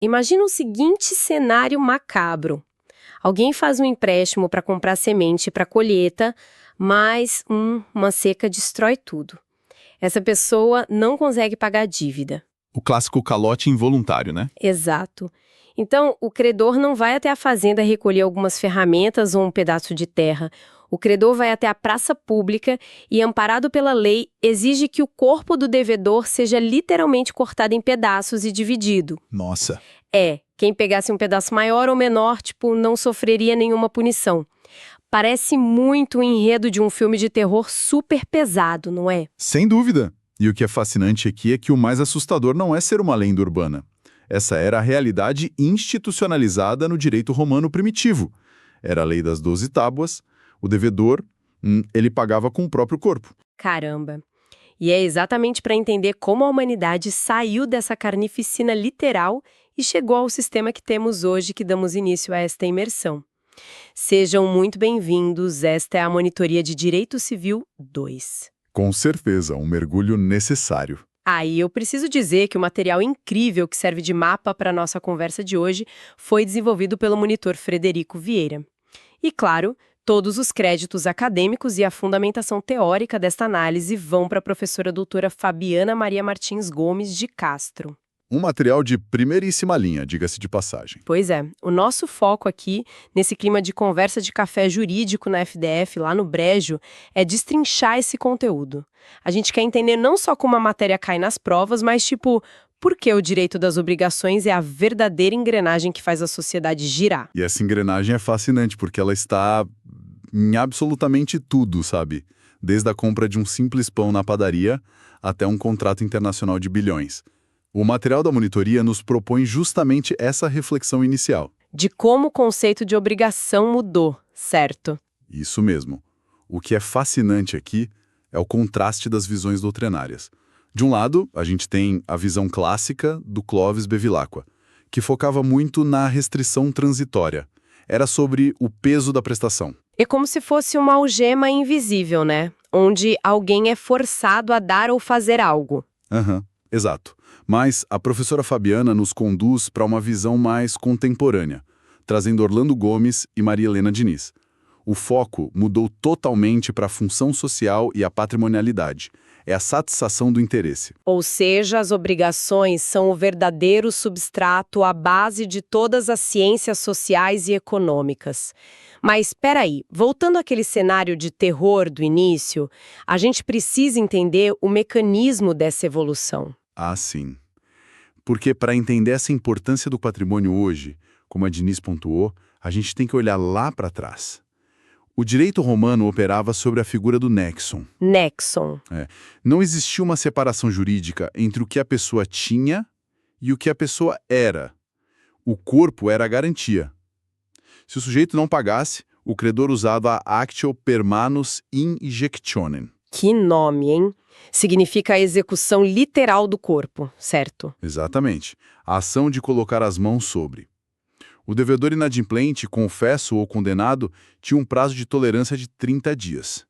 Imagina o seguinte cenário macabro. Alguém faz um empréstimo para comprar semente para colheita, mas uma seca destrói tudo. Essa pessoa não consegue pagar a dívida. O clássico calote involuntário, né? Exato. Então, o credor não vai até a fazenda recolher algumas ferramentas ou um pedaço de terra. O credor vai até a praça pública e, amparado pela lei, exige que o corpo do devedor seja literalmente cortado em pedaços e dividido. Nossa. Quem pegasse um pedaço maior ou menor, não sofreria nenhuma punição. Parece muito o enredo de um filme de terror super pesado, não é? Sem dúvida. E o que é fascinante aqui é que o mais assustador não é ser uma lenda urbana. Essa era a realidade institucionalizada no direito romano primitivo. Era a lei das 12 tábuas. O devedor, ele pagava com o próprio corpo. Caramba! E é exatamente para entender como a humanidade saiu dessa carnificina literal e chegou ao sistema que temos hoje que damos início a esta imersão. Sejam muito bem-vindos, esta é a Monitoria de Direito Civil 2. Com certeza, um mergulho necessário. E eu preciso dizer que o material incrível que serve de mapa para a nossa conversa de hoje foi desenvolvido pelo monitor Frederico Vieira. E, claro, todos os créditos acadêmicos e a fundamentação teórica desta análise vão para a professora doutora Fabiana Maria Martins Gomes de Castro. Um material de primeiríssima linha, diga-se de passagem. Pois é, o nosso foco aqui, nesse clima de conversa de café jurídico na FDF, lá no Brejo, é destrinchar esse conteúdo. A gente quer entender não só como a matéria cai nas provas, mas por que o direito das obrigações é a verdadeira engrenagem que faz a sociedade girar. E essa engrenagem é fascinante, porque ela está em absolutamente tudo, sabe? Desde a compra de um simples pão na padaria até um contrato internacional de bilhões. O material da monitoria nos propõe justamente essa reflexão inicial. De como o conceito de obrigação mudou, certo? Isso mesmo. O que é fascinante aqui é o contraste das visões doutrinárias. De um lado, a gente tem a visão clássica do Clovis Bevilacqua, que focava muito na restrição transitória. Era sobre o peso da prestação. É como se fosse uma algema invisível, né? Onde alguém é forçado a dar ou fazer algo. Exato. Mas a professora Fabiana nos conduz para uma visão mais contemporânea, trazendo Orlando Gomes e Maria Helena Diniz. O foco mudou totalmente para a função social e a patrimonialidade. É a satisfação do interesse. Ou seja, as obrigações são o verdadeiro substrato, a base de todas as ciências sociais e econômicas. Mas espera aí, voltando àquele cenário de terror do início, a gente precisa entender o mecanismo dessa evolução. Sim. Porque para entender essa importância do patrimônio hoje, como a Diniz pontuou, a gente tem que olhar lá para trás. O direito romano operava sobre a figura do nexon. Nexon. Não existia uma separação jurídica entre o que a pessoa tinha e o que a pessoa era. O corpo era a garantia. Se o sujeito não pagasse, o credor usava a actio per manus in ejectionem. Que nome, hein? Significa a execução literal do corpo, certo? Exatamente. A ação de colocar as mãos sobre. O devedor inadimplente, confesso ou condenado, tinha um prazo de tolerância de 30 dias.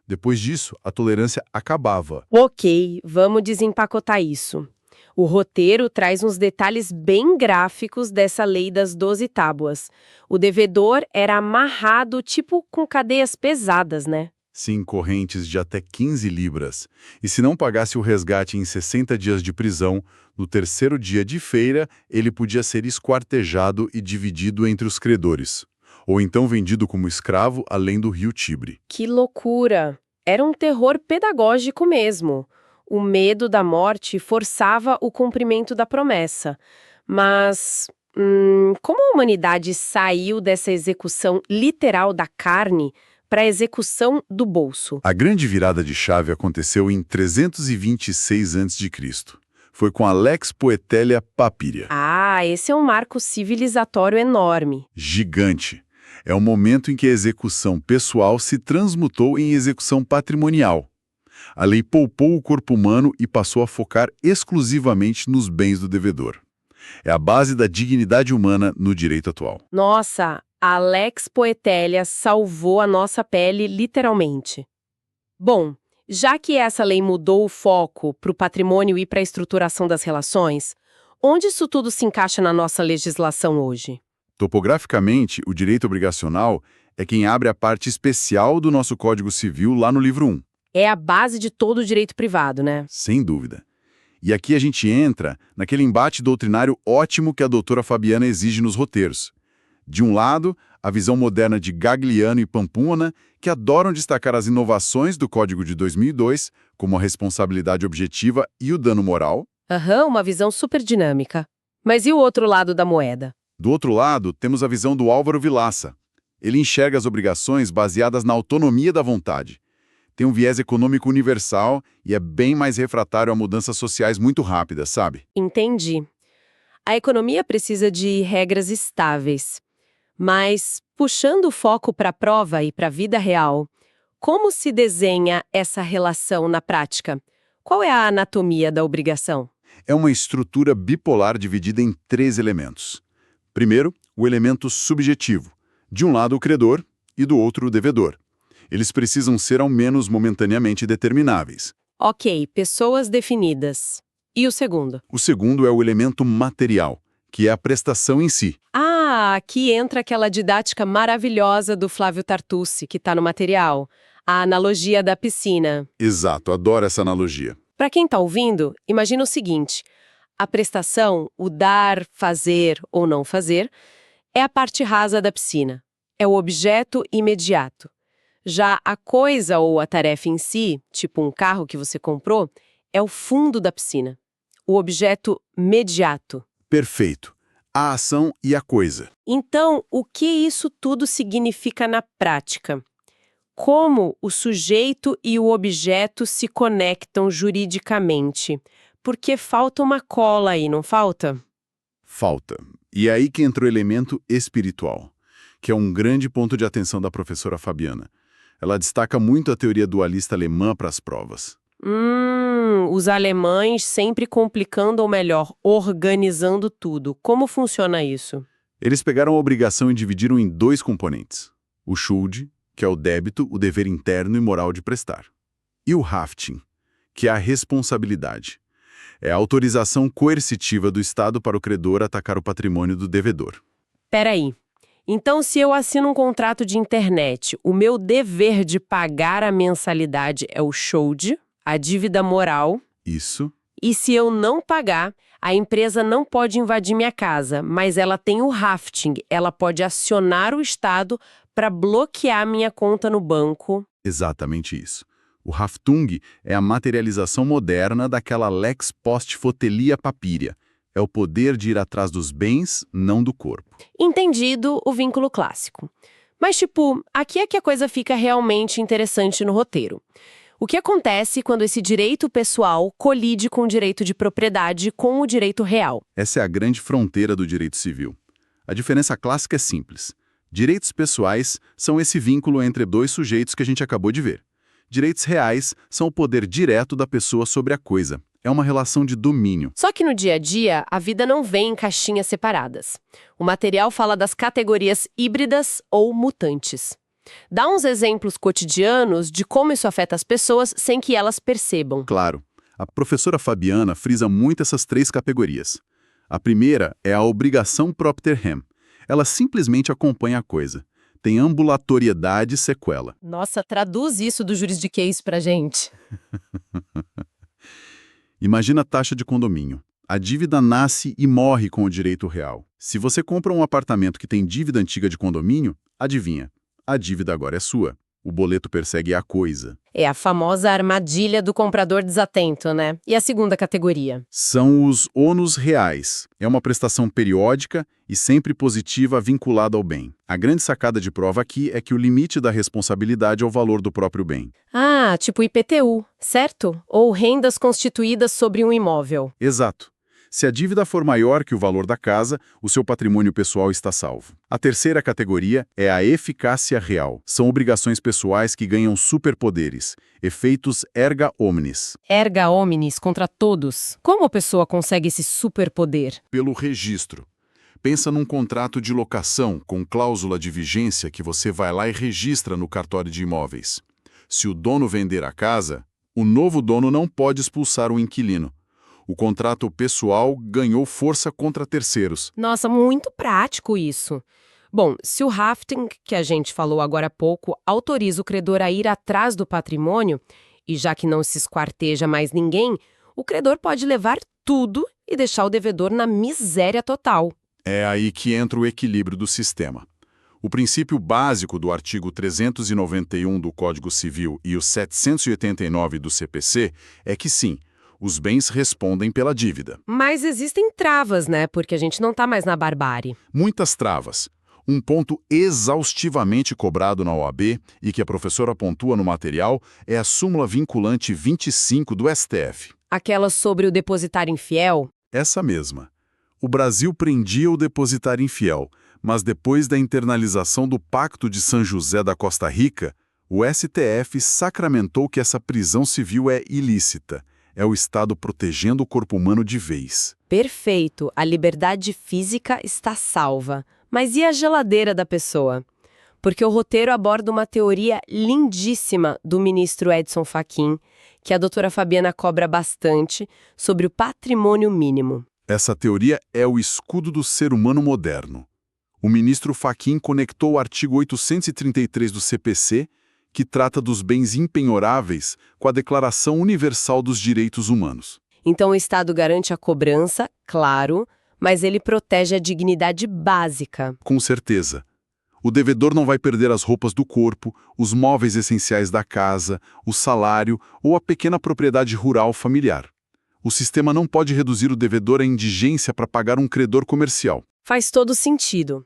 Depois disso, a tolerância acabava. Ok, vamos desempacotar isso. O roteiro traz uns detalhes bem gráficos dessa lei das 12 tábuas. O devedor era amarrado, com cadeias pesadas, né? Sim, correntes de até 15 libras. E se não pagasse o resgate em 60 dias de prisão, no terceiro dia de feira, ele podia ser esquartejado e dividido entre os credores. Ou então vendido como escravo além do rio Tibre. Que loucura! Era um terror pedagógico mesmo. O medo da morte forçava o cumprimento da promessa. Mas como a humanidade saiu dessa execução literal da carne para a execução do bolso? A grande virada de chave aconteceu em 326 a.C. Foi com a Lex Poetelia Papiria. Esse é um marco civilizatório enorme. Gigante. É o momento em que a execução pessoal se transmutou em execução patrimonial. A lei poupou o corpo humano e passou a focar exclusivamente nos bens do devedor. É a base da dignidade humana no direito atual. Nossa, a Lex Poetelia salvou a nossa pele literalmente. Bom, já que essa lei mudou o foco para o patrimônio e para a estruturação das relações, Onde isso tudo se encaixa na nossa legislação hoje? Topograficamente, o direito obrigacional é quem abre a parte especial do nosso Código Civil lá no livro 1. É a base de todo o direito privado, né? Sem dúvida. E aqui a gente entra naquele embate doutrinário ótimo que a doutora Fabiana exige nos roteiros. De um lado, a visão moderna de Gagliano e Pamplona, que adoram destacar as inovações do Código de 2002, como a responsabilidade objetiva e o dano moral. Uma visão super dinâmica. Mas e o outro lado da moeda? Do outro lado, temos a visão do Álvaro Vilaça. Ele enxerga as obrigações baseadas na autonomia da vontade. Tem um viés econômico universal e é bem mais refratário a mudanças sociais muito rápidas, sabe? Entendi. A economia precisa de regras estáveis. Mas, puxando o foco para a prova e para a vida real, como se desenha essa relação na prática? Qual é a anatomia da obrigação? É uma estrutura bipolar dividida em 3 elementos. Primeiro, o elemento subjetivo. De um lado, o credor e do outro, o devedor. Eles precisam ser ao menos momentaneamente determináveis. Ok, pessoas definidas. E o segundo? O segundo é o elemento material, que é a prestação em si. Aqui entra aquela didática maravilhosa do Flávio Tartucci, que está no material. A analogia da piscina. Exato, adoro essa analogia. Para quem está ouvindo, imagina o seguinte. A prestação, o dar, fazer ou não fazer, é a parte rasa da piscina. É o objeto imediato. Já a coisa ou a tarefa em si, tipo um carro que você comprou, é o fundo da piscina. O objeto mediato. Perfeito. A ação e a coisa. Então, o que isso tudo significa na prática? Como o sujeito e o objeto se conectam juridicamente? Porque falta uma cola aí, não falta? Falta. E é aí que entra o elemento espiritual, que é um grande ponto de atenção da professora Fabiana. Ela destaca muito a teoria dualista alemã para as provas. Os alemães sempre complicando, ou melhor, organizando tudo. Como funciona isso? Eles pegaram a obrigação e dividiram em 2 componentes. O Schuld, que é o débito, o dever interno e moral de prestar. E o Haftung, que é a responsabilidade. É a autorização coercitiva do Estado para o credor atacar o patrimônio do devedor. Peraí. Então, se eu assino um contrato de internet, o meu dever de pagar a mensalidade é o Schuld, a dívida moral. Isso. E se eu não pagar, a empresa não pode invadir minha casa, mas ela tem o Haftung, ela pode acionar o Estado para bloquear minha conta no banco. Exatamente isso. O Haftung é a materialização moderna daquela lex post fotelia papiria. É o poder de ir atrás dos bens, não do corpo. Entendido o vínculo clássico. Mas, aqui é que a coisa fica realmente interessante no roteiro. O que acontece quando esse direito pessoal colide com o direito de propriedade com o direito real? Essa é a grande fronteira do direito civil. A diferença clássica é simples. Direitos pessoais são esse vínculo entre 2 sujeitos que a gente acabou de ver. Direitos reais são o poder direto da pessoa sobre a coisa. É uma relação de domínio. Só que no dia a dia, a vida não vem em caixinhas separadas. O material fala das categorias híbridas ou mutantes. Dá uns exemplos cotidianos de como isso afeta as pessoas sem que elas percebam. Claro. A professora Fabiana frisa muito essas 3 categorias. A primeira é a obrigação propter rem. Ela simplesmente acompanha a coisa. Tem ambulatoriedade e sequela. Nossa, traduz isso do juridiquês pra gente. Imagina a taxa de condomínio. A dívida nasce e morre com o direito real. Se você compra um apartamento que tem dívida antiga de condomínio, adivinha, a dívida agora é sua. O boleto persegue a coisa. É a famosa armadilha do comprador desatento, né? E a segunda categoria? São os ônus reais. É uma prestação periódica e sempre positiva vinculada ao bem. A grande sacada de prova aqui é que o limite da responsabilidade é o valor do próprio bem. Tipo IPTU, certo? Ou rendas constituídas sobre um imóvel. Exato. Se a dívida for maior que o valor da casa, o seu patrimônio pessoal está salvo. A terceira categoria é a eficácia real. São obrigações pessoais que ganham superpoderes, efeitos erga omnes. Erga omnes contra todos. Como a pessoa consegue esse superpoder? Pelo registro. Pensa num contrato de locação com cláusula de vigência que você vai lá e registra no cartório de imóveis. Se o dono vender a casa, o novo dono não pode expulsar o inquilino. O contrato pessoal ganhou força contra terceiros. Nossa, muito prático isso. Bom, se o hafting, que a gente falou agora há pouco, autoriza o credor a ir atrás do patrimônio, e já que não se esquarteja mais ninguém, o credor pode levar tudo e deixar o devedor na miséria total. É aí que entra o equilíbrio do sistema. O princípio básico do artigo 391 do Código Civil e o 789 do CPC é que sim, os bens respondem pela dívida. Mas existem travas, né? Porque a gente não tá mais na barbárie. Muitas travas. Um ponto exaustivamente cobrado na OAB e que a professora pontua no material é a súmula vinculante 25 do STF. Aquela sobre o depositário infiel? Essa mesma. O Brasil prendia o depositário infiel, mas depois da internalização do Pacto de São José da Costa Rica, o STF sacramentou que essa prisão civil é ilícita. É o Estado protegendo o corpo humano de vez. Perfeito, a liberdade física está salva. Mas e a geladeira da pessoa? Porque o roteiro aborda uma teoria lindíssima do ministro Edson Fachin, que a doutora Fabiana cobra bastante, sobre o patrimônio mínimo. Essa teoria é o escudo do ser humano moderno. O ministro Fachin conectou o artigo 833 do CPC, que trata dos bens impenhoráveis, com a Declaração Universal dos Direitos Humanos. Então o Estado garante a cobrança, claro, mas ele protege a dignidade básica. Com certeza. O devedor não vai perder as roupas do corpo, os móveis essenciais da casa, o salário ou a pequena propriedade rural familiar. O sistema não pode reduzir o devedor à indigência para pagar um credor comercial. Faz todo sentido.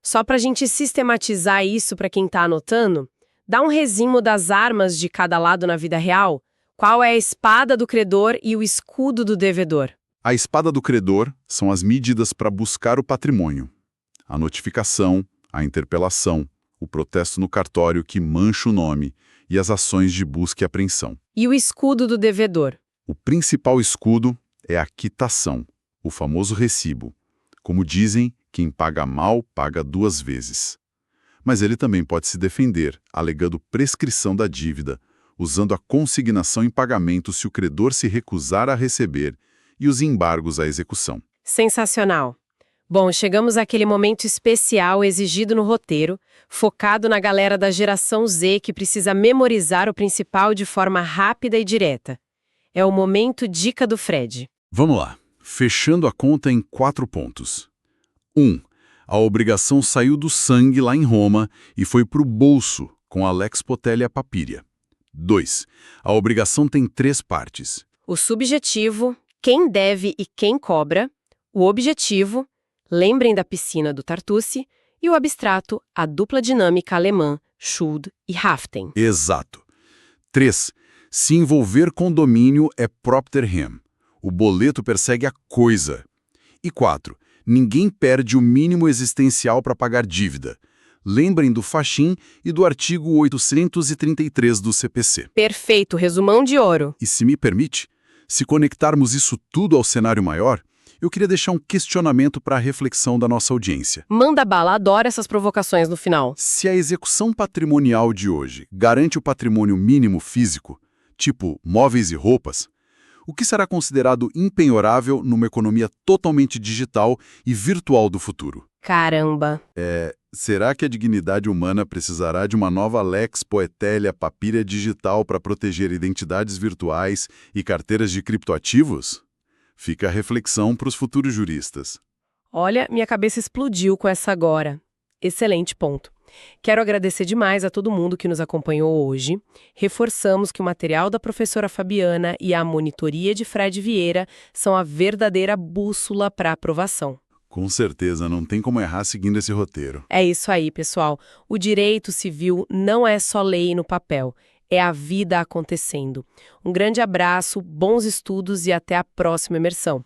Só para a gente sistematizar isso para quem está anotando, dá um resumo das armas de cada lado na vida real. Qual é a espada do credor e o escudo do devedor? A espada do credor são as medidas para buscar o patrimônio. A notificação, a interpelação, o protesto no cartório que mancha o nome e as ações de busca e apreensão. E o escudo do devedor? O principal escudo é a quitação, o famoso recibo. Como dizem, quem paga mal paga duas vezes. Mas ele também pode se defender, alegando prescrição da dívida, usando a consignação em pagamento se o credor se recusar a receber e os embargos à execução. Sensacional. Bom, chegamos àquele momento especial exigido no roteiro, focado na galera da geração Z que precisa memorizar o principal de forma rápida e direta. É o momento dica do Fred. Vamos lá. Fechando a conta em 4 pontos. 1. A obrigação saiu do sangue lá em Roma e foi para o bolso com a Lex Potelia Papiria. 2. A obrigação tem 3 partes. O subjetivo, quem deve e quem cobra. O objetivo, lembrem da piscina do Tartucci. E o abstrato, a dupla dinâmica alemã, Schuld e Haften. Exato. 3. Se envolver com domínio é propter rem. O boleto persegue a coisa. E 4. Ninguém perde o mínimo existencial para pagar dívida. Lembrem do Fachin e do artigo 833 do CPC. Perfeito, resumão de ouro. E se me permite, se conectarmos isso tudo ao cenário maior, eu queria deixar um questionamento para a reflexão da nossa audiência. Manda bala, adoro essas provocações no final. Se a execução patrimonial de hoje garante o patrimônio mínimo físico, tipo móveis e roupas, o que será considerado impenhorável numa economia totalmente digital e virtual do futuro? Caramba. Será que a dignidade humana precisará de uma nova Lex Poetelia Papiria digital para proteger identidades virtuais e carteiras de criptoativos? Fica a reflexão para os futuros juristas. Olha, minha cabeça explodiu com essa agora. Excelente ponto. Quero agradecer demais a todo mundo que nos acompanhou hoje. Reforçamos que o material da professora Fabiana e a monitoria de Fred Vieira são a verdadeira bússola para aprovação. Com certeza, não tem como errar seguindo esse roteiro. É isso aí, pessoal. O direito civil não é só lei no papel, é a vida acontecendo. Um grande abraço, bons estudos e até a próxima imersão.